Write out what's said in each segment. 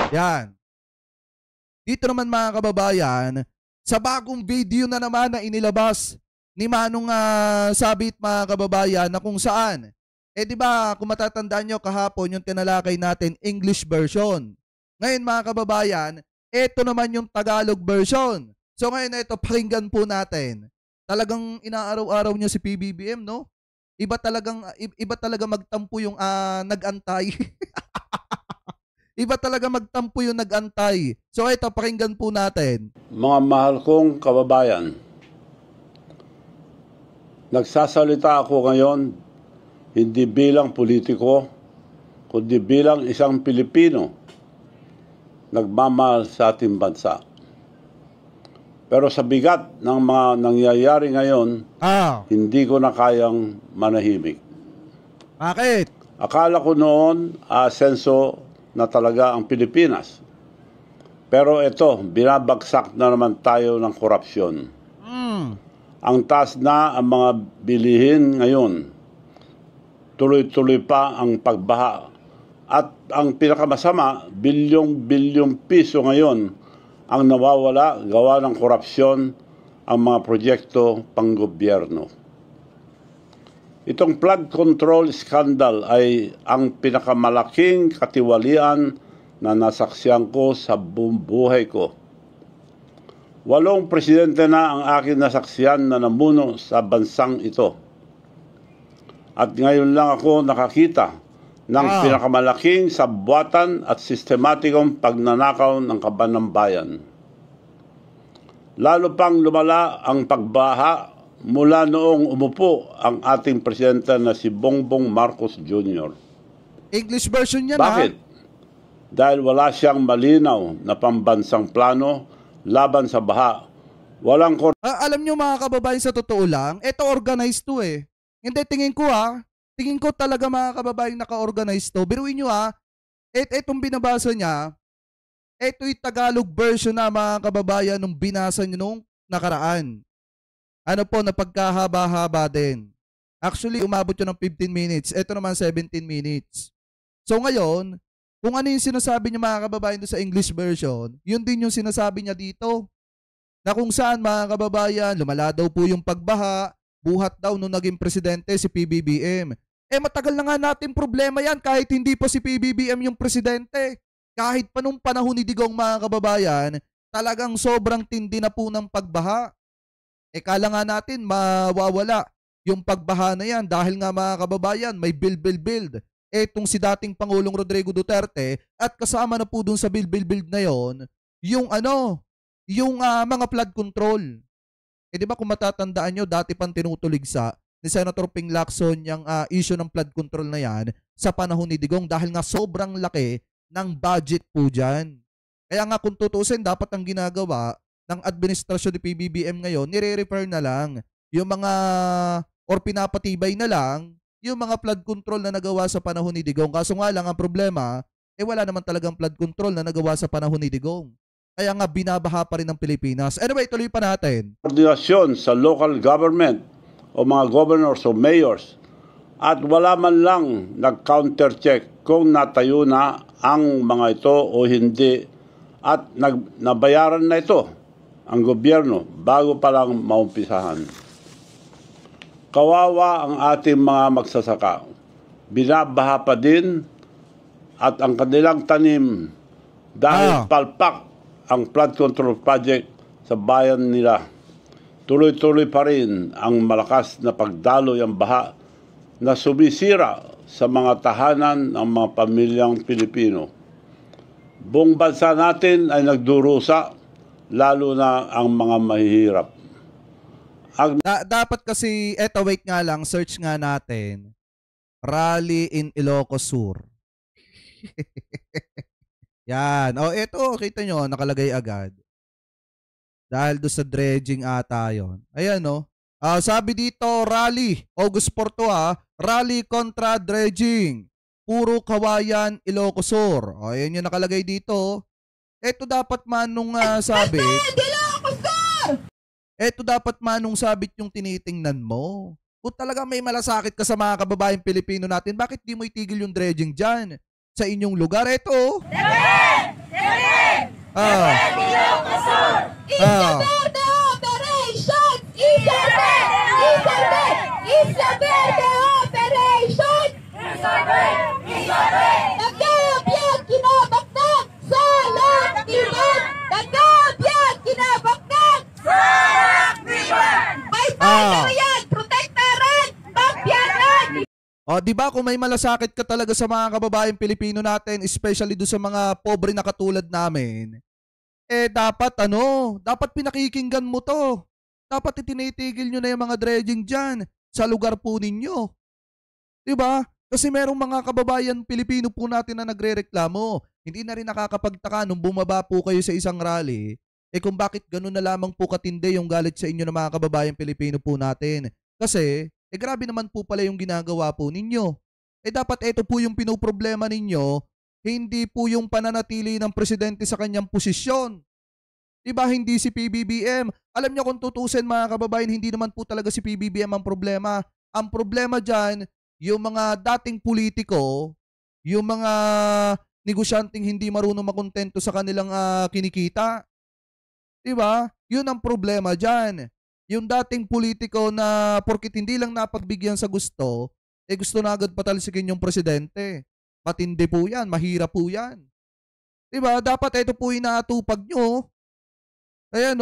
Yan. Dito naman mga kababayan, sa bagong video na naman na inilabas ni Manong Sabit mga kababayan, na kung saan, di ba kung matatandaan nyo kahapon yung tinalakay natin English version. Ngayon mga kababayan, ito naman yung Tagalog version. So ngayon ito, pakinggan po natin. Talagang inaaraw-araw niya si PBBM, no? Iba talaga magtampo yung nag-antay. Iba talaga magtampo yung nag-antay. So ito, pakinggan po natin. Mga mahal kong kababayan, nagsasalita ako ngayon hindi bilang politiko, kundi bilang isang Pilipino nagmamahal sa ating bansa. Pero sa bigat ng mga nangyayari ngayon, hindi ko na kayang manahimik. Bakit? Akala ko noon, asenso na talaga ang Pilipinas. Pero ito, binabagsak na naman tayo ng korupsyon. Ang taas na ang mga bilihin ngayon. Tuloy-tuloy pa ang pagbaha. At ang pinakamasama, bilyong-bilyong piso ngayon ang nawawala gawa ng korupsyon ang mga proyekto panggobyerno. Itong flood control scandal ay ang pinakamalaking katiwalian na nasaksihan ko sa buong buhay ko. 8 presidente na ang aking nasaksihan na namuno sa bansang ito. At ngayon lang ako nakakita ng pinakamalaking sabwatan at sistematikong pagnanakaw ng kaban ng bayan. Lalo pang lumala ang pagbaha mula noong umupo ang ating presidente na si Bongbong Marcos Jr. English version niya. Bakit? Dahil wala siyang malinaw na pambansang plano laban sa baha. Walang alam nyo mga kababayan, sa totoo lang, ito organized to eh. Hindi, tingin ko talaga mga kababayan naka-organize to. Biruin nyo etong binabasa niya, ito yung Tagalog version na mga kababayan nung binasa nyo nung nakaraan. Ano po, na pagkahaba-haba din. Actually, umabot yun ng 15 minutes. Ito naman 17 minutes. So ngayon, kung ano yung sinasabi niya mga kababayan doon sa English version, yun din yung sinasabi niya dito. Na kung saan mga kababayan, lumala daw po yung pagbaha, buhat daw nung naging presidente si PBBM. Matagal na nga natin problema yan kahit hindi pa si PBBM yung presidente. Kahit pa nung panahon ni Digong mga kababayan, talagang sobrang tindi na po ng pagbaha. Kala nga natin mawawala yung pagbaha na yan dahil nga mga kababayan may build. Etong si dating Pangulong Rodrigo Duterte at kasama na po dun sa build na yon yung mga flood control. Di ba kung matatandaan nyo, dati pang tinutuligsa ni Senator Ping Lacson yung issue ng flood control na yan sa panahon ni Digong dahil nga sobrang laki ng budget po dyan. Kaya nga kung tutusin, dapat ang ginagawa ng administrasyon ni PBBM ngayon, nire-refer na lang yung mga or pinapatibay na lang yung mga flood control na nagawa sa panahon ni Digong. Kaso nga lang ang problema, wala naman talagang flood control na nagawa sa panahon ni Digong. Kaya nga binabaha pa rin ng Pilipinas. Anyway, tuloy pa natin. Koordinasyon sa local government o mga governors o mayors at wala man lang nag-counter-check kung natayo na ang mga ito o hindi at nabayaran na ito ang gobyerno bago pa lang maumpisahan. Kawawa ang ating mga magsasaka. Binabaha pa din at ang kanilang tanim dahil palpak ang flood control project sa bayan nila. Tuloy-tuloy pa rin ang malakas na pagdaloy ang baha na sumisira sa mga tahanan ng mga pamilyang Pilipino. Buong bansa natin ay nagdurusa, lalo na ang mga mahihirap. Dapat kasi, wait nga lang, search nga natin, rally in Ilocos Sur. Yan. Ito, kita nyo, nakalagay agad. Dahil doon sa dredging ata yun. Ayan, sabi dito, rally, August 4 rally kontra dredging. Puro Kawayan, Ilocos Sur. Ayan yung nakalagay dito. Ito dapat manong sabit. Ito dapat manong sabit yung tinitingnan mo. Kung talaga may malasakit ka sa mga kababayang Pilipino natin, bakit di mo itigil yung dredging dyan? Sa inyong lugar, ito. Ah. Ah. O, di ba kung may malasakit ka talaga sa mga kababayang Pilipino natin, especially do sa mga pobre na katulad namin, dapat dapat pinakikinggan mo to. Dapat itinitigil nyo na yung mga dredging dyan sa lugar po ninyo. Di ba? Kasi merong mga kababayan Pilipino po natin na nagrereklamo. Hindi na rin nakakapagtaka nung bumaba po kayo sa isang rally, kung bakit ganun na lamang po katindi yung galit sa inyo ng mga kababayan Pilipino po natin. Kasi, grabe naman po pala yung ginagawa po ninyo. Dapat ito po yung pinoproblema ninyo, hindi po yung pananatili ng presidente sa kanyang posisyon. Diba, hindi si PBBM. Alam niyo kung tutusin mga kababayan, hindi naman po talaga si PBBM ang problema. Ang problema dyan, yung mga dating politiko, yung mga negosyanteng hindi marunong makontento sa kanilang kinikita. Diba? Yun ang problema dyan. Yung dating politiko na porkit hindi lang napagbigyan sa gusto, gusto na agad patalsikin yung presidente. Matindi po yan, mahirap po yan. Diba? Dapat ito po inaatupag nyo. Ayan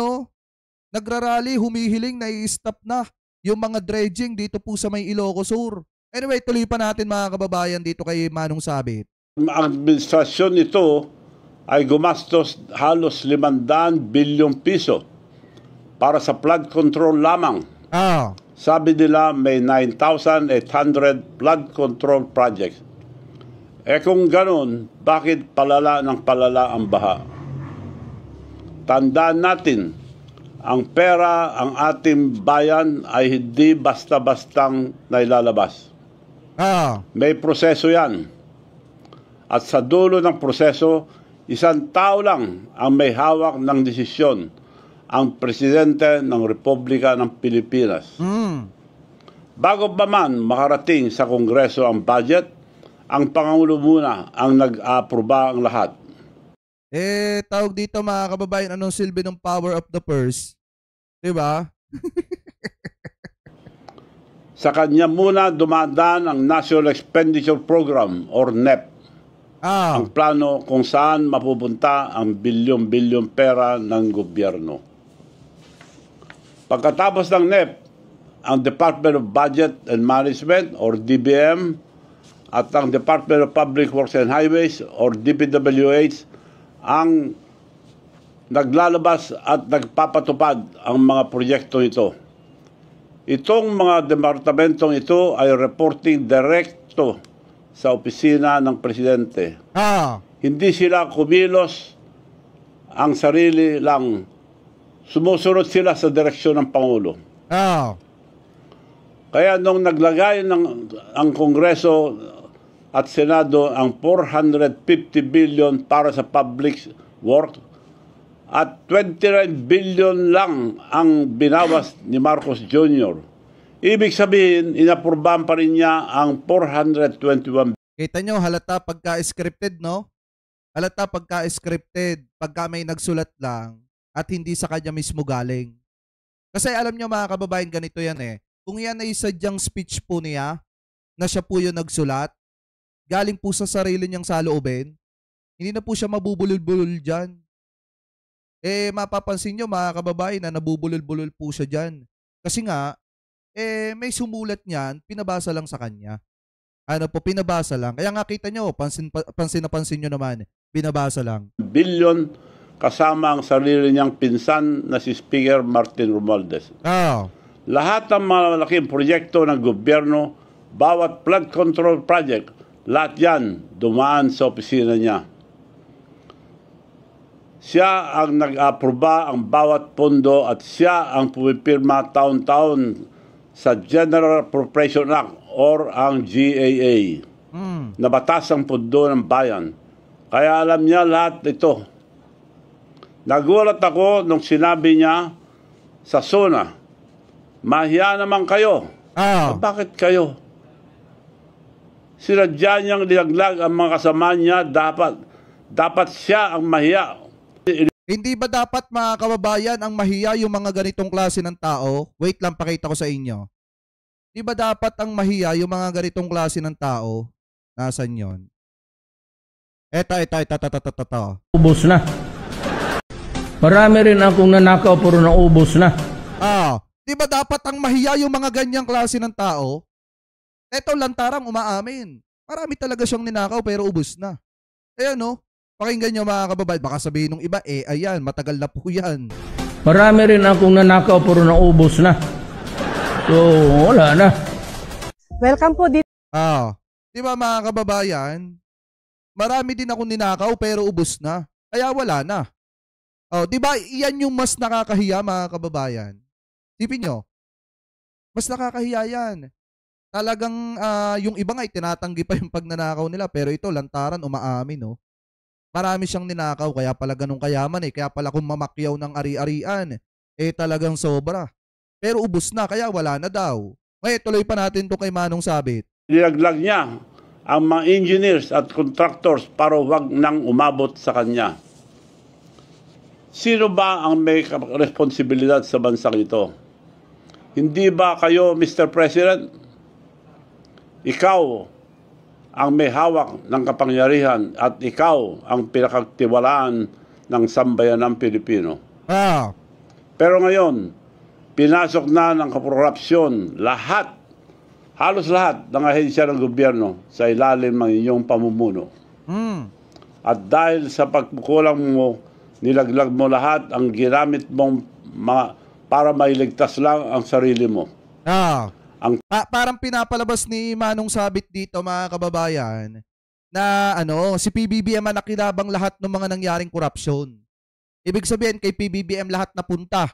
nagrarally, humihiling na i-stop na yung mga dredging dito po sa may Ilocos Sur. Anyway, tuloy pa natin mga kababayan dito kay Manong Sabit. Ang administrasyon nito ay gumastos halos 500 bilyong piso para sa flood control lamang. Sabi nila may 9,800 flood control projects. Kung ganun, bakit palala ng palala ang baha? Tandaan natin, ang pera, ang ating bayan ay hindi basta-bastang nailalabas. May proseso yan. At sa dulo ng proseso, isang tao lang ang may hawak ng desisyon, ang Presidente ng Republika ng Pilipinas. Bago pa man makarating sa Kongreso ang budget, ang Pangulo muna ang nag-aproba ang lahat. Tawag dito mga kababayan, anong silbi ng power of the purse? Diba? Sa kanya muna dumadaan ang National Expenditure Program or NEP. Ang plano kung saan mapupunta ang bilyon-bilyon pera ng gobyerno. Pagkatapos ng NEP, ang Department of Budget and Management or DBM at ang Department of Public Works and Highways or DPWH ang naglalabas at nagpapatupad ang mga proyekto ito. Itong mga departamentong ito ay reporting direkto sa opisina ng Presidente. Hindi sila kumilos ang sarili lang. Sumusunod sila sa direksyon ng Pangulo. Kaya nung naglagay ang Kongreso at Senado ang 450 billion para sa public work at 29 billion lang ang binawas ni Marcos Jr. Ibig sabihin, inapurbahan pa rin niya ang 421. Kita nyo, halata pagka-scripted, no? Halata pagka-scripted, pagka may nagsulat lang at hindi sa kanya mismo galing. Kasi alam nyo mga kababayan, ganito yan Kung yan ay sadyang speech po niya, na siya po yung nagsulat, galing po sa sarili niyang saloobin, hindi na po siya mabubulol-bulol dyan. Mapapansin nyo mga kababayan na nabubulol-bulol po siya dyan. Kasi nga, may sumulat niyan, pinabasa lang sa kanya. Pinabasa lang. Kaya nga kita nyo, pansin na pansin nyo naman, binabasa lang. Bilyon kasama ang sarili niyang pinsan na si Speaker Martin Romualdez. Lahat ng mga malaking proyekto ng gobyerno, bawat flood control project, lahat yan dumaan sa opisina niya. Siya ang nag-aproba ang bawat pondo at siya ang pumipirma taon-taon sa General Appropriation Act or ang GAA na batas ang pondo ng bayan. Kaya alam niya lahat ito. Nagulat ako nung sinabi niya sa SONA, mahiya naman kayo. Bakit kayo? Sinadya niyang linaglag ang mga kasama niya, dapat siya ang mahiya. Hindi ba dapat mga kababayan ang mahiya yung mga ganitong klase ng tao? Wait lang, pakita ko sa inyo. Di ba dapat ang mahiya yung mga ganitong klase ng tao? Nasaan yon? Eto. Ubos na. Marami rin akong nanakaw pero naubos na. Di ba dapat ang mahiya yung mga ganyang klase ng tao? Eto, lantarang umaamin. Marami talaga siyang ninakaw pero ubos na. Ayan no, pakinggan nyo mga kababayan. Baka sabihin ng iba, ayan, matagal na po yan. Marami rin akong nanakaw pero naubos na. So, wala na. Welcome po dito. Di ba mga kababayan? Marami din akong ninakaw pero ubos na. Kaya wala na. Di ba iyan yung mas nakakahiya mga kababayan? Tipin nyo, mas nakakahiya yan. Talagang yung iba nga tinatanggi pa yung pagnanakaw nila pero ito lantaran umaamin no. Marami siyang ninakaw kaya pala ganun kayaman kaya pala kung mamakyaw ng ari-arian talagang sobra. Pero ubos na kaya wala na daw. Ngayon tuloy pa natin to kay Manong Sabit. Nilaglag niya ang mga engineers at contractors para wag nang umabot sa kanya. Sino ba ang may responsibilidad sa bansang ito? Hindi ba kayo, Mr. President? Ikaw ang may hawak ng kapangyarihan at ikaw ang pinakatiwalaan ng sambayanang Pilipino. Pero ngayon, pinasok na ng korupsyon halos lahat ng ahensya ng gobyerno sa ilalim ng inyong pamumuno. At dahil sa pagkukulang mo, nilaglag mo lahat ang ginamit mong para mailigtas lang ang sarili mo. Parang pinapalabas ni Manong Sabit dito mga kababayan na si PBBM ang nakilabang lahat ng mga nangyaring korupsyon. Ibig sabihin kay PBBM lahat napunta.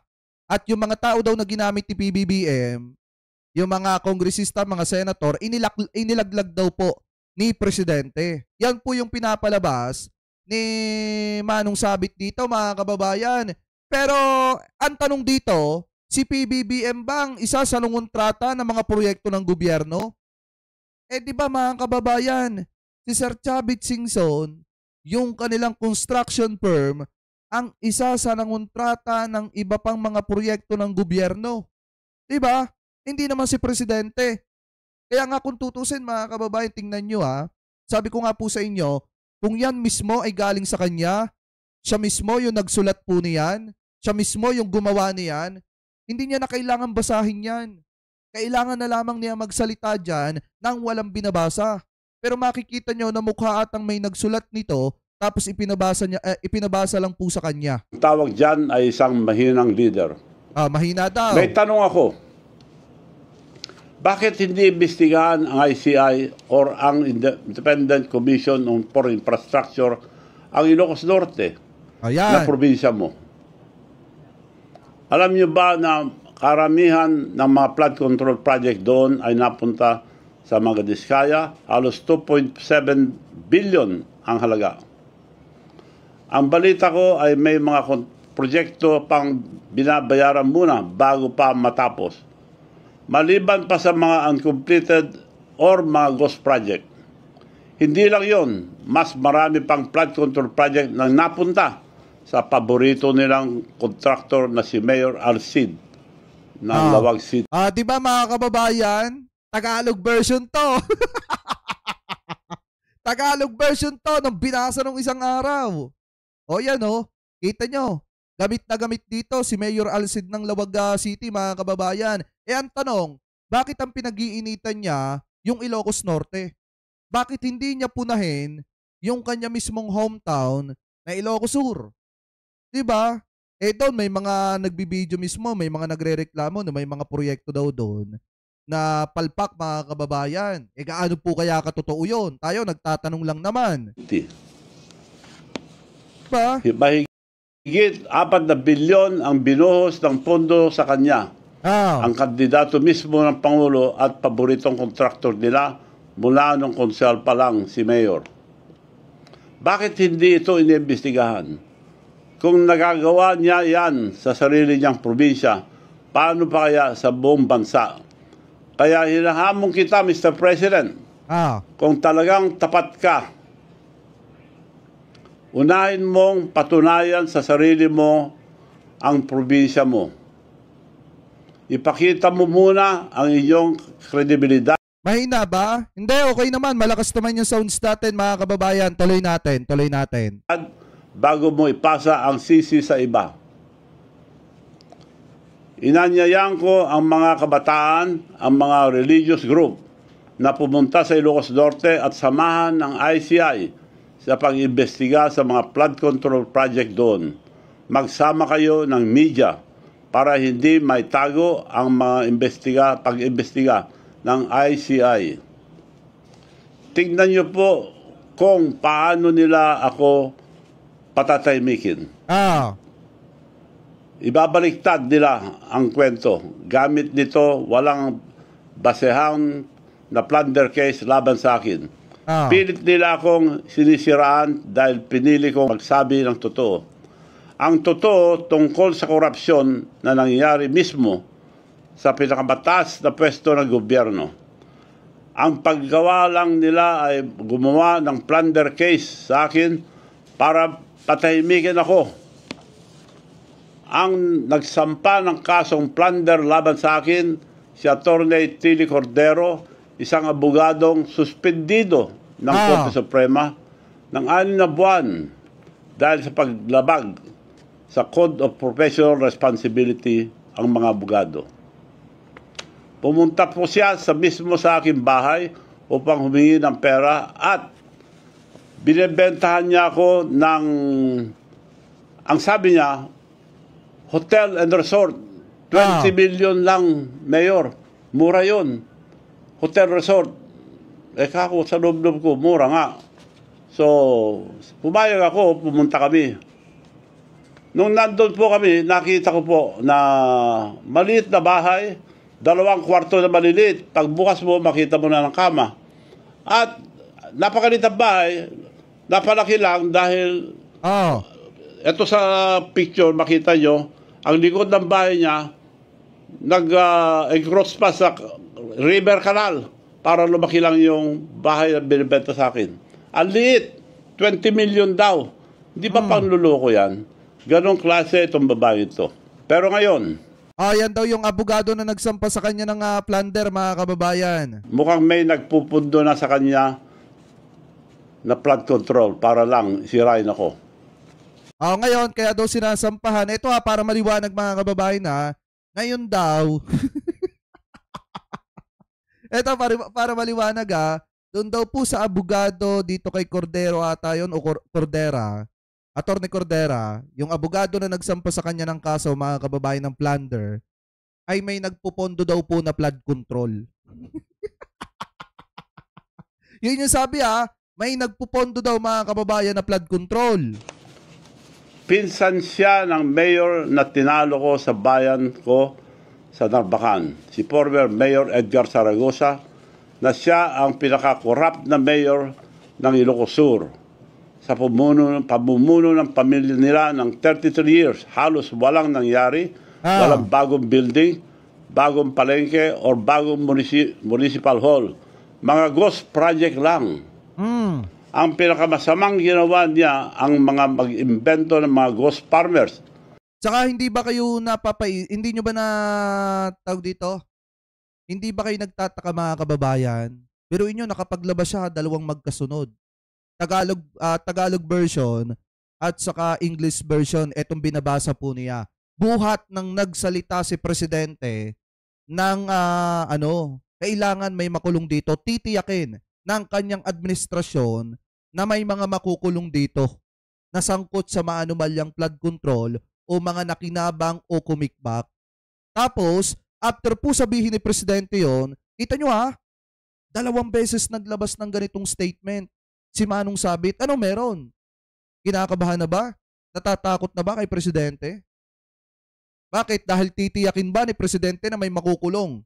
At yung mga tao daw na ginamit ni PBBM, yung mga kongresista, mga senator, inilaglag daw po ni Presidente. Yan po yung pinapalabas ni Manong Sabit dito mga kababayan. Pero ang tanong dito, si PBBM bang isa sa nangontrata ng mga proyekto ng gobyerno? Di ba mga kababayan, si Sir Chavit Singson, yung kanilang construction firm, ang isa sa nangontrata ng iba pang mga proyekto ng gobyerno. Di ba? Hindi naman si Presidente. Kaya nga kung tutusin mga kababayan, tingnan nyo sabi ko nga po sa inyo, kung yan mismo ay galing sa kanya, siya mismo yung nagsulat po niyan, siya mismo yung gumawa niyan, hindi niya na kailangan basahin yan. Kailangan na lamang niya magsalita dyan nang walang binabasa. Pero makikita nyo na mukha atang may nagsulat nito tapos ipinabasa lang po sa kanya. Ang tawag dyan ay isang mahinang leader. Mahina daw. May tanong ako. Bakit hindi imbestigahan ang ICI or ang Independent Commission for Infrastructure ang Ilocos Norte na probinsya mo? Alam niyo ba na karamihan ng mga flood control project doon ay napunta sa mga Diskaya? Halos 2.7 billion ang halaga. Ang balita ko ay may mga proyekto pang binabayaran muna bago pa matapos. Maliban pa sa mga uncompleted or mga ghost project. Hindi lang yon, mas marami pang flood control project na napunta sa paborito nilang contractor na si Mayor Alcid ng Lawag City. Di ba mga kababayan? Tagalog version to. Tagalog version to nung binasa nung isang araw. Yan kita nyo. Gamit na gamit dito si Mayor Alcid ng Lawag City mga kababayan. Ang tanong, bakit ang pinag-iinitan niya yung Ilocos Norte? Bakit hindi niya punahin yung kanya mismong hometown na Ilocos Sur? Diba? Doon may mga nagbibideo mismo, may mga nagrereklamo na may mga proyekto daw doon na palpak mga kababayan. Gaano po kaya katotoo yun? Tayo nagtatanong lang naman. Diba? Mahigit 4 na bilyon ang binuhos ng pondo sa kanya. Ang kandidato mismo ng Pangulo at paboritong kontraktor nila mula nung konsehal pa lang si Mayor. Bakit hindi ito iniimbestigahan? Kung nagagawa niya yan sa sarili niyang probinsya, paano pa kaya sa buong bansa? Kaya hinahamon kita, Mr. President, kung talagang tapat ka Unahin mong patunayan sa sarili mo ang probinsya mo. Ipakita mo muna ang iyong kredibilidad. Mahina ba? Hindi, okay naman. Malakas naman yung sounds natin, mga kababayan. Tuloy natin, tuloy natin. Bago mo ipasa ang sisi sa iba. Inanyayan ko ang mga kabataan, ang mga religious group na pumunta sa Ilocos Norte at samahan ng ICI sa pag-imbestiga sa mga flood control project doon. Magsama kayo ng media para hindi may tago ang mga pag-imbestiga ng ICI. Tingnan niyo po kung paano nila ako patataymikin. Ibabaliktad nila ang kwento. Gamit nito, walang basehan na plunder case laban sa akin. Pilit nila akong sinisiraan dahil pinili kong magsabi ng totoo. Ang totoo tungkol sa korupsyon na nangyayari mismo sa pinakamataas na pwesto ng gobyerno. Ang paggawa lang nila ay gumawa ng plunder case sa akin para patahimikin ako. Ang nagsampa ng kasong plunder laban sa akin, si Atty. Tilly Cordero, isang abogadong suspendido ng Korte Suprema ng 6 na buwan dahil sa paglabag sa Code of Professional Responsibility ang mga abogado. Pumunta po siya mismo sa aking bahay upang humingi ng pera at binibentahan niya ako ng, ang sabi niya, hotel and resort. 20 million lang, Mayor. Mura yun. Hotel resort. Kako sa loob-loob ko, mura nga. So, pumayag ako, pumunta kami. Nung nandun po kami, nakita ko po na maliit na bahay, 2 kwarto na maliliit. Pagbukas mo, makita mo na ng kama. At napakaliit ang bahay, napalaki lang dahil eto sa picture, makita nyo, ang likod ng bahay niya, nag-encroach pa sa river canal para lumaki lang yung bahay na binibenta sa akin. Ang liit, 20 million daw. Hindi ba pangluloko yan? Ganong klase itong babae ito. Pero ngayon, yan daw yung abogado na nagsampa sa kanya ng plunder, mga kababayan. Mukhang may nagpupundo na sa kanya na flood control para lang sirain ako. Ngayon, kaya daw sinasampahan. Ito para maliwanag, mga kababayan ngayon daw. Ito para maliwanag doon daw po sa abogado dito kay Cordero ata yun o Cordera. Atty. Cordera, yung abogado na nagsampa sa kanya ng kaso, mga kababayan, ng plunder, ay may nagpupondo daw po na flood control. Yun yung sabi may nagpupondo daw, mga kababayan, na flood control. Pinsan siya ng mayor na tinalo ko sa bayan ko sa Narbacan. Si former Mayor Edgar Zaragoza, na siya ang pinaka-corrupt na mayor ng Ilocos Sur. Sa pamumuno ng pamilya nila ng 33 years, halos walang nangyari, walang bagong building, bagong palengke, or bagong municipal hall. Mga ghost project lang. Ang pinakamasamang ginawa niya ang mga mag-imbento ng mga ghost farmers. Tsaka hindi ba kayo hindi nyo ba tawag dito? Hindi ba kayo nagtataka, mga kababayan? Pero inyo, nakapaglabas siya 2 magkasunod. Tagalog version at saka English version, etong binabasa po niya. Buhat ng nagsalita si Presidente ng kailangan may makulong dito, titiyakin ng kanyang administrasyon na may mga makukulong dito na sangkot sa maanumalyang flood control o mga nakinabang o kumikbak. Tapos, after po sabihin ni Presidente yon, kita nyo 2 beses naglabas ng ganitong statement. Si Manong Sabit, ano meron? Kinakabahan na ba? Natatakot na ba kay Presidente? Bakit? Dahil titiyakin ba ni Presidente na may makukulong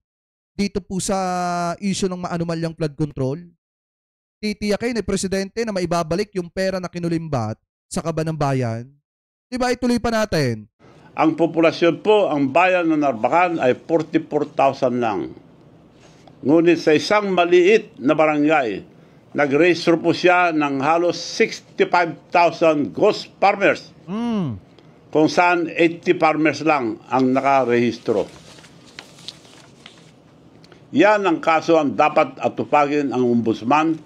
dito po sa issue ng maanumalyang flood control? Titiyakin ni Presidente na maibabalik yung pera na kinulimbat sa kaban ng bayan? Diba, ituloy pa natin. Ang populasyon po, ang bayan ng Narbacan ay 44,000 lang. Ngunit sa isang maliit na barangay Nag-register po siya ng halos 65,000 ghost farmers. Kung saan 80 farmers lang ang nakarehistro. Yan ang kaso ang dapat atupagin ang ombudsman.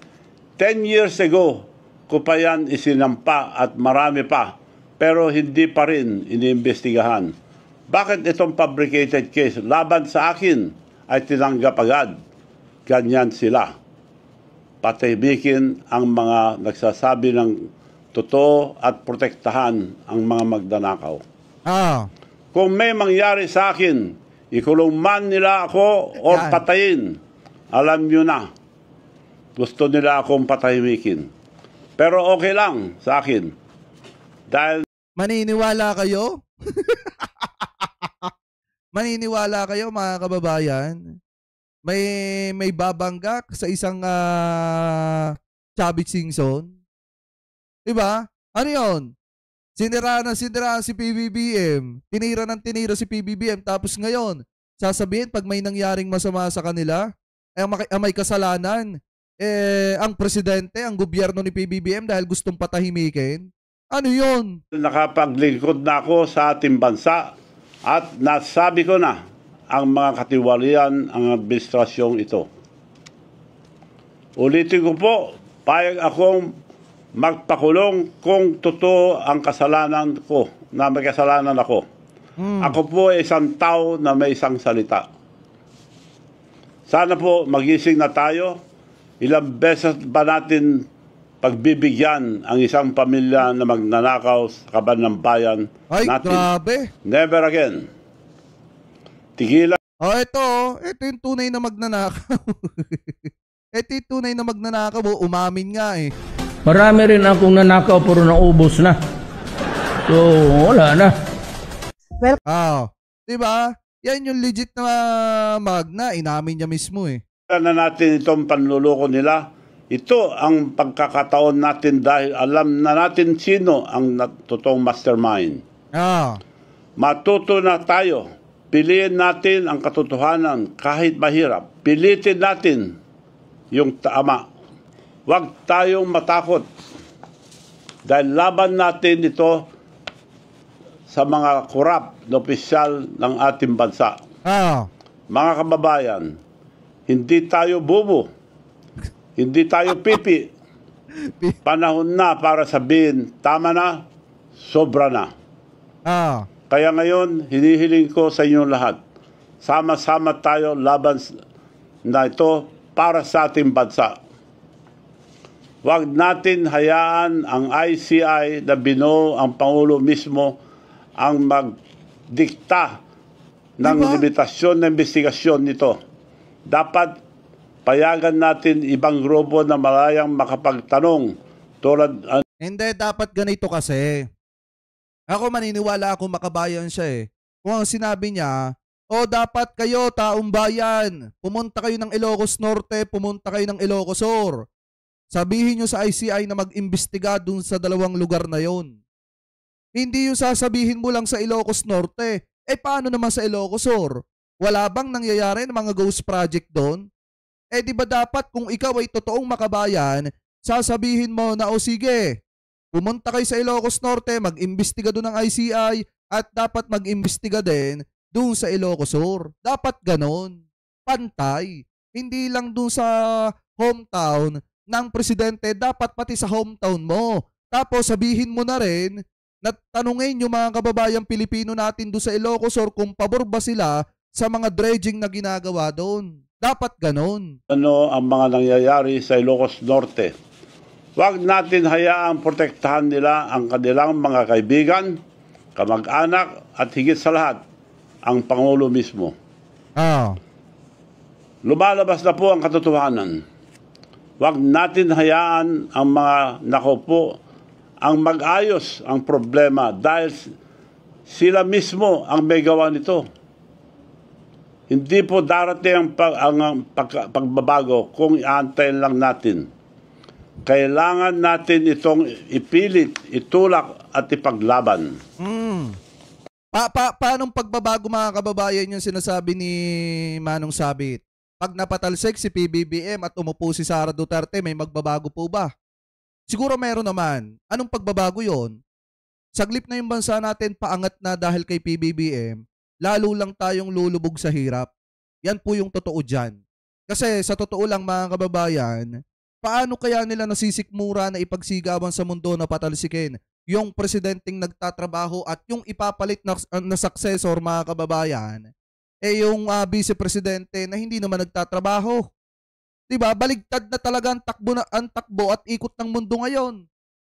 10 years ago, ko pa yan isinampa at marami pa, pero hindi pa rin iniimbestigahan. Bakit itong fabricated case laban sa akin ay tinanggap agad? Ganyan sila. Patahimikin ang mga nagsasabi ng totoo at protektahan ang mga magdanakaw. Kung may mangyari sa akin, ikulong man nila ako o patayin, alam nyo na, gusto nila akong patahimikin. Pero okay lang sa akin. Dahil maniniwala kayo? Maniniwala kayo mga kababayan? May babangga sa isang Chavit Singson? Diba? Ano yun? Sinira si PBBM. Tinira ng tinira si PBBM. Tapos ngayon, sasabihin pag may nangyaring masama sa kanila, may kasalanan. Ang presidente, ang gobyerno ni PBBM dahil gustong patahimikin. Ano yun? Nakapaglingkod na ako sa ating bansa at nasabi ko na ang mga katiwalian ang administrasyong ito. Ulitin ko po, payag akong magpakulong kung totoo ang kasalanan ko, na may kasalanan ako. Ako po ay isang tao na may isang salita. Sana po magising na tayo. Ilang beses ba natin pagbibigyan ang isang pamilya na magnanakaw sa kaban ng bayan natin? Ay, grabe. Never again. Tigilan. Ito yung tunay na magnanakaw. Ito yung tunay na magnanakaw. Umamin nga eh. Marami rin akong nanakaw pero naubos na. So, wala na. Diba? Yan yung legit na magna. Inamin niya mismo eh. Na natin itong panluloko nila. Ito ang pagkakataon natin dahil alam na natin sino ang totoong mastermind. Matuto na tayo. Piliin natin ang katotohanan kahit mahirap. Pilitin natin yung tama. Huwag tayong matakot. Dahil laban natin ito sa mga korap na opisyal ng ating bansa. Mga kababayan, hindi tayo bobo. Hindi tayo pipi. Panahon na para sabihin, tama na, sobra na. Kaya ngayon, hinihiling ko sa inyong lahat, sama-sama tayo laban na ito para sa ating bansa. Huwag natin hayaan ang ICI na binuo ang Pangulo mismo ang magdikta ng limitasyon na investigasyon nito. Dapat payagan natin ibang grupo na malayang makapagtanong tulad... Hindi, dapat ganito kasi. Ako maniniwala ako makabayan siya eh. Kung ang sinabi niya, dapat kayo, taong bayan, pumunta kayo ng Ilocos Norte, pumunta kayo ng Ilocos Sur. Sabihin nyo sa ICI na mag-imbestiga dun sa dalawang lugar na yon. Hindi yung sasabihin mo lang sa Ilocos Norte. Paano naman sa Ilocos Sur? Wala bang nangyayari ng mga ghost project doon? Di ba dapat kung ikaw ay totoong makabayan, sasabihin mo na sige, pumunta kayo sa Ilocos Norte, mag-imbestiga doon ng ICI at dapat mag-imbestiga din doon sa Ilocos Sur. Dapat ganon. Pantay. Hindi lang doon sa hometown ng presidente, dapat pati sa hometown mo. Tapos sabihin mo na rin na tanungin yung mga kababayang Pilipino natin doon sa Ilocos Sur kung pabor ba sila sa mga dredging na ginagawa doon. Dapat ganon. Ano ang mga nangyayari sa Ilocos Norte? Huwag natin hayaang protektahan nila ang kanilang mga kaibigan, kamag-anak at higit sa lahat, ang Pangulo mismo. Lumalabas na po ang katotohanan. Huwag natin hayaan ang mga nakaupo ang mag-ayos ang problema dahil sila mismo ang may gawa nito. Hindi po darating ang pagbabago kung iantayin lang natin. Kailangan natin itong ipilit, itulak at ipaglaban. Paanong pagbabago mga kababayan yung sinasabi ni Manong Sabit? Pag napatalsik si PBBM at umupo si Sara Duterte, may magbabago po ba? Siguro meron naman. Anong pagbabago yon? Saglip na yung bansa natin paangat na dahil kay PBBM, lalo lang tayong lulubog sa hirap. Yan po yung totoo dyan. Kasi sa totoo lang mga kababayan, paano kaya nila nasisikmura na ipagsigawan sa mundo na patalsikin yung presidenteng nagtatrabaho at yung ipapalit na successor mga kababayan, yung vice-presidente na hindi naman nagtatrabaho. Diba? Baligtad na talaga ang takbo at ikot ng mundo ngayon.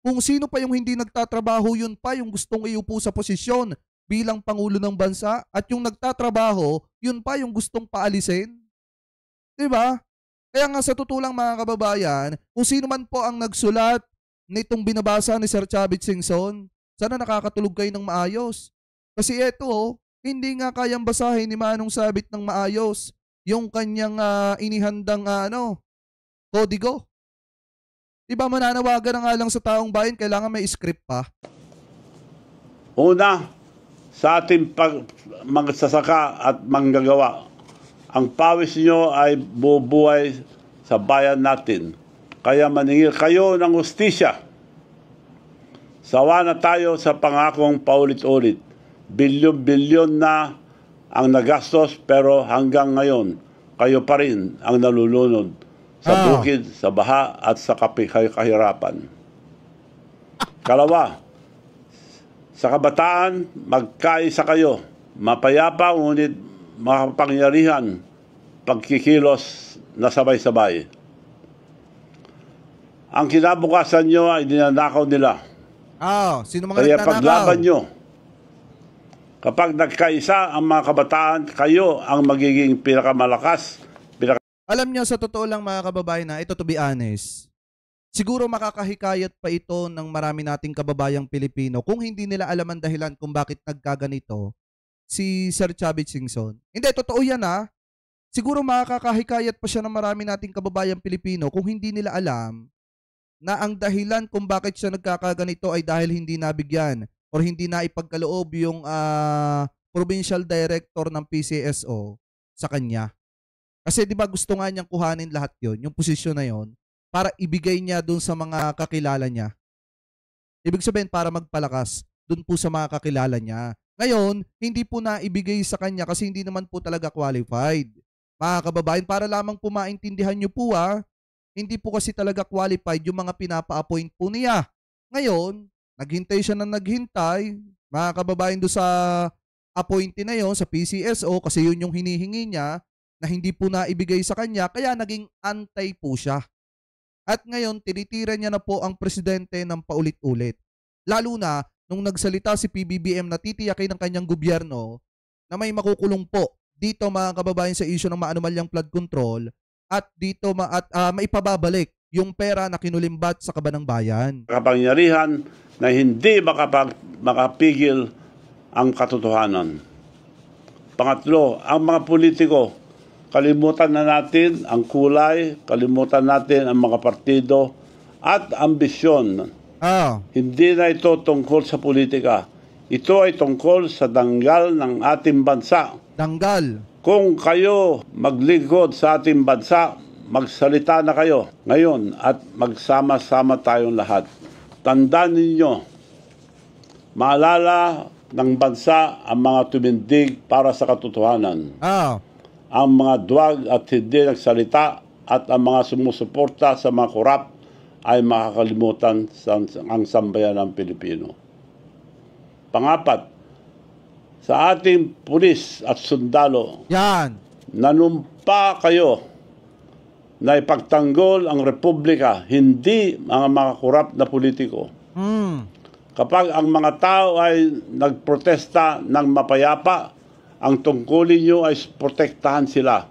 Kung sino pa yung hindi nagtatrabaho, yun pa yung gustong iupo sa posisyon bilang Pangulo ng bansa, at yung nagtatrabaho, yun pa yung gustong paalisin. Diba? Kaya nga sa totoo lang mga kababayan, kung sino man po ang nagsulat nitong binabasa ni Sir Chavit Singson, sana nakakatulog kayo ng maayos. Kasi eto, hindi nga kayang basahin ni Manong Sabit ng maayos yung kanyang inihandang kodigo. Diba mananawagan na nga lang sa taong bayan, kailangan may script pa? Una, sa ating magsasaka at manggagawa, ang pawis nyo ay bubuhay sa bayan natin. Kaya maningil kayo ng hustisya. Sawa na tayo sa pangakong paulit-ulit. Bilyon-bilyon na ang nagastos, pero hanggang ngayon, kayo pa rin ang nalulunod sa bukid, sa baha at sa kahirapan. Kalawa, sa kabataan, magkaisa kayo. Mapayapa, ngunit makapangyarihan, pagkikilos na sabay-sabay. Ang kinabukasan nyo ay dinanakaw nila. Sino mga Kaya nagtanakaw? paglaban nyo. Kapag nagkaisa ang mga kabataan, kayo ang magiging pinakamalakas. Alam nyo, sa totoo lang mga kababayan na, ito to be honest, siguro makakahikayat pa ito ng marami nating kababayang Pilipino kung hindi nila alam ang dahilan kung bakit nagkaganito si Sir Chavit Singson. Hindi, totoo yan Siguro makakahikayat pa siya ng marami nating kababayang Pilipino kung hindi nila alam na ang dahilan kung bakit siya nagkakaganito ay dahil hindi nabigyan or hindi na ipagkaloob yung provincial director ng PCSO sa kanya. Kasi di ba gusto nga niyang kuhanin lahat yon, yung posisyon na yon, para ibigay niya dun sa mga kakilala niya. Ibig sabihin para magpalakas dun po sa mga kakilala niya. Ngayon, hindi po na ibigay sa kanya kasi hindi naman po talaga qualified. Mga kababayan, para lamang po maintindihan niyo po hindi po kasi talaga qualified yung mga pinapa-appoint po niya. Ngayon, naghintay siya ng naghintay, mga kababayan, doon sa appointee na yon sa PCSO kasi yun yung hinihingi niya na hindi po naibigay sa kanya, kaya naging antay po siya. At ngayon, tinitira niya na po ang presidente ng paulit-ulit. Lalo na, nung nagsalita si PBBM na titiyakin ng kanyang gobyerno na may makukulong po dito mga kababayan sa issue ng maanumalyang flood control at dito maipababalik yung pera na kinulimbat sa kaban ng bayan. Kapangyarihan na hindi makapigil ang katotohanan. Pangatlo, ang mga politiko, kalimutan na natin ang kulay, kalimutan natin ang mga partido at ambisyon. Hindi na ito tungkol sa politika. Ito ay tungkol sa danggal ng ating bansa. Danggal. Kung kayo maglingkod sa ating bansa, magsalita na kayo ngayon at magsama-sama tayong lahat. Tandaan ninyo, maalala ng bansa ang mga tumindig para sa katotohanan. Ang mga duwag at hindi nagsalita at ang mga sumusuporta sa mga korap ay makakalimutan ang sambayan ng Pilipino. Pangapat, sa ating pulis at sundalo, nanumpa kayo na ipagtanggol ang Republika, hindi mga korap na politiko. Kapag ang mga tao ay nagprotesta ng mapayapa, ang tungkulin nyo ay protektahan sila,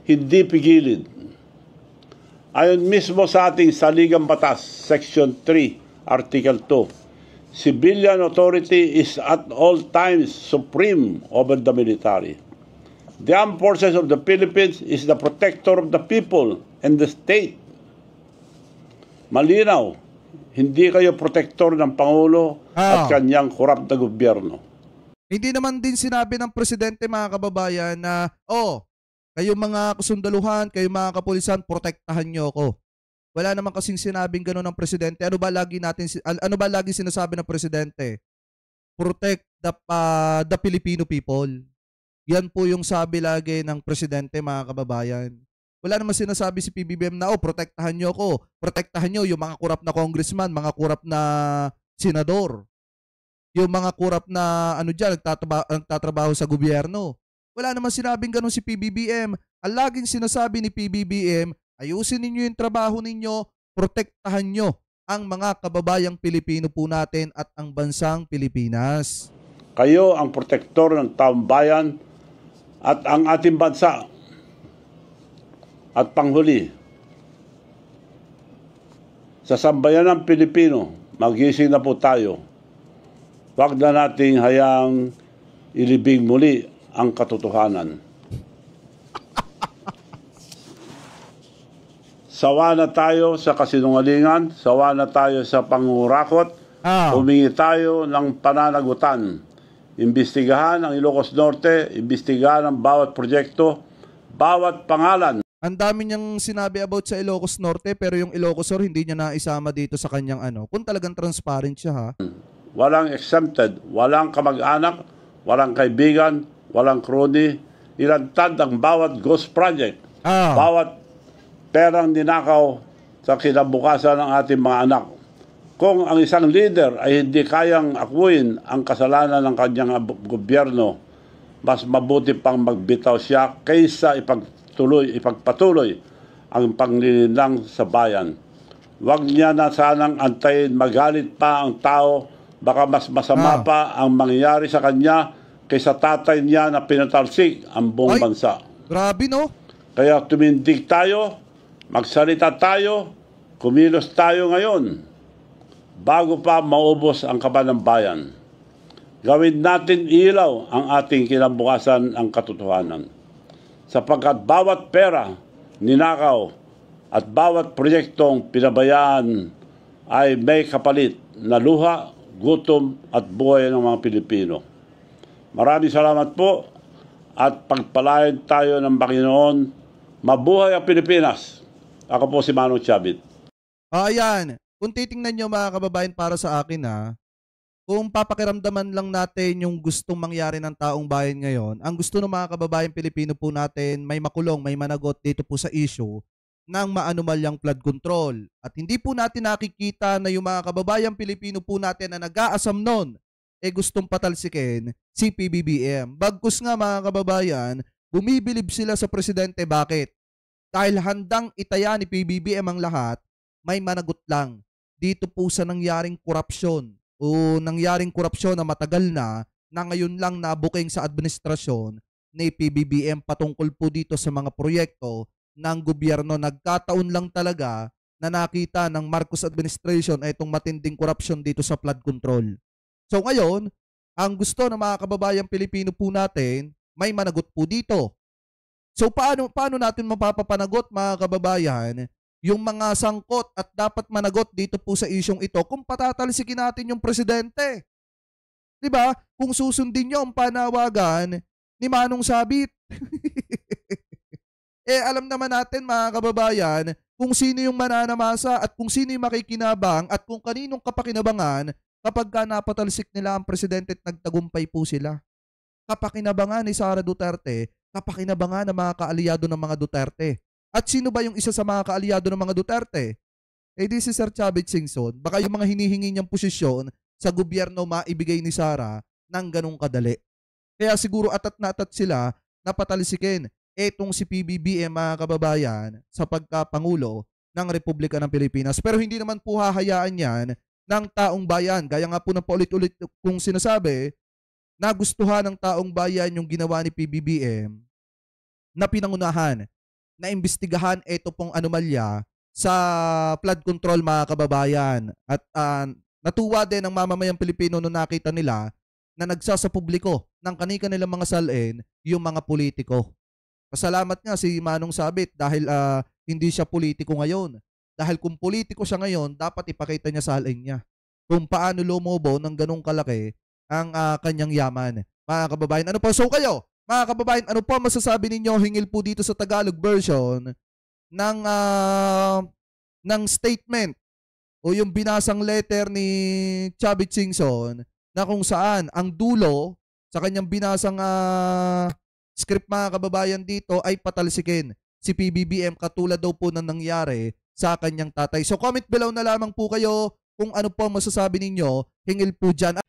hindi pigilin. Ayon mismo sa ating saligang batas, Section 3, Article 2, civilian authority is at all times supreme over the military. The Armed Forces of the Philippines is the protector of the people and the state. Malinaw, hindi kayo protektor ng Pangulo at kanyang korap na gobyerno. Hindi naman din sinabi ng presidente mga kababayan na, Kayo mga kasundaluhan, kayo mga kapulisan, protektahan nyo ako. Wala naman kasing sinabing gano'n ng presidente. Ano ba lagi sinasabi ng presidente? Protect the Filipino people. Yan po yung sabi lagi ng presidente, mga kababayan. Wala naman sinasabi si PBBM na, protektahan nyo ako. Protektahan nyo yung mga kurap na congressman, mga kurap na senador. Yung mga kurap na nagtatrabaho sa gobyerno. Wala naman sinabing ganun si PBBM. Ang laging sinasabi ni PBBM, ayusin ninyo yung trabaho ninyo, protektahan nyo ang mga kababayang Pilipino po natin at ang bansang Pilipinas. Kayo ang protektor ng taong bayan at ang ating bansa. At panghuli, sa sambayanang Pilipino, magising na po tayo. Huwag na nating hayaang ilibing muli ang katotohanan. Sawa na tayo sa kasinungalingan, sawa na tayo sa pangurakot, humingi tayo ng pananagutan. Imbestigahan ang Ilocos Norte, imbestigahan ang bawat proyekto, bawat pangalan. Ang dami niyang sinabi about sa Ilocos Norte, pero yung Ilocos Sur hindi niya naisama dito sa kanyang kung talagang transparent siya, ha. Walang exempted, walang kamag-anak, walang kaibigan, walang crony. Ilantad ang bawat ghost project, bawat perang ninakaw sa kinabukasan ng ating mga anak. Kung ang isang leader ay hindi kayang akuin ang kasalanan ng kanyang gobyerno, mas mabuti pang magbitaw siya kaysa ipagpatuloy ang panglilinlang sa bayan. Huwag niya na sanang antayin magalit pa ang tao, baka mas masama pa ang mangyayari sa kanya kaysa tatay niya na pinatalsik ang buong bansa. Grabe, no? Kaya tumindig tayo, magsalita tayo, kumilos tayo ngayon bago pa maubos ang kaba ng bayan. Gawin natin ilaw ang ating kinabukasan ang katotohanan. Sapagkat bawat pera, ninakaw, at bawat proyektong pinabayaan ay may kapalit na luha, gutom at buhay ng mga Pilipino. Maraming salamat po at pagpalain tayo ng Panginoon. Mabuhay ang Pilipinas. Ako po si Manong Chavit. Ayan. Kung titingnan nyo mga kababayan para sa akin, kung papakiramdaman lang natin yung gustong mangyari ng taong bayan ngayon, ang gusto ng mga kababayan Pilipino po natin may makulong, may managot dito po sa issue ng maanumalyang flood control. At hindi po natin nakikita na yung mga kababayan Pilipino po natin na nag-aasam nun gustong patalsikin si PBBM. Bagkus nga mga kababayan, bumibilib sila sa presidente. Bakit? Dahil handang itaya ni PBBM ang lahat, may managot lang dito po sa nangyaring korupsyon o nangyaring korupsyon na matagal na ngayon lang nabuking sa administrasyon ni PBBM patungkol po dito sa mga proyekto ng gobyerno. Nagkataon lang talaga na nakita ng Marcos administration ay itong matinding korupsyon dito sa flood control. So ngayon, ang gusto ng mga kababayang Pilipino po natin, may managot po dito. So paano natin mapapapanagot mga kababayan yung mga sangkot at dapat managot dito po sa isyong ito kung patatalsikin natin yung presidente? 'Di ba? Kung susundin niyo ang panawagan ni Manong Sabit. Alam naman natin mga kababayan kung sino yung mananamasa at kung sino yung makikinabang at kung kaninong kapakinabangan kapag napatalsik nila ang presidente at nagtagumpay po sila. Kapakinabangan ni Sara Duterte, kapakinabangan ng mga kaalyado ng mga Duterte. At sino ba yung isa sa mga kaalyado ng mga Duterte? Di si Sir Chavit Singson. Baka yung mga hinihingi niyang posisyon sa gobyerno maibigay ni Sara ng ganong kadali. Kaya siguro atat na atat sila na patalsikin etong si PBBM mga kababayan sa pagkapangulo ng Republika ng Pilipinas. Pero hindi naman po hahayaan yan ng taong bayan. Gaya nga po ng paulit-ulit kung sinasabi, nagustuhan ng taong bayan yung ginawa ni PBBM na pinangunahan, na imbestigahan ito pong anomalya sa flood control mga kababayan. At natuwa din ang mamamayang Pilipino nung nakita nila na nagsasapubliko ng kanilang mga salin yung mga politiko. Pasalamat nga si Manong Sabit dahil hindi siya politiko ngayon. Dahil kung politiko siya ngayon, dapat ipakita niya sa salin niya kung paano lumobo ng ganong kalaki ang kanyang yaman. Mga kababayan, ano po? So kayo, Mga kababayan, ano po masasabi ninyo hingil po dito sa Tagalog version ng statement o yung binasang letter ni Chubby Chingson na kung saan ang dulo sa kanyang binasang script, mga kababayan, dito ay patalsikin si PBBM katulad daw po na nangyari sa kanyang tatay. So comment below na lamang po kayo kung ano po masasabi ninyo hingil po dyan.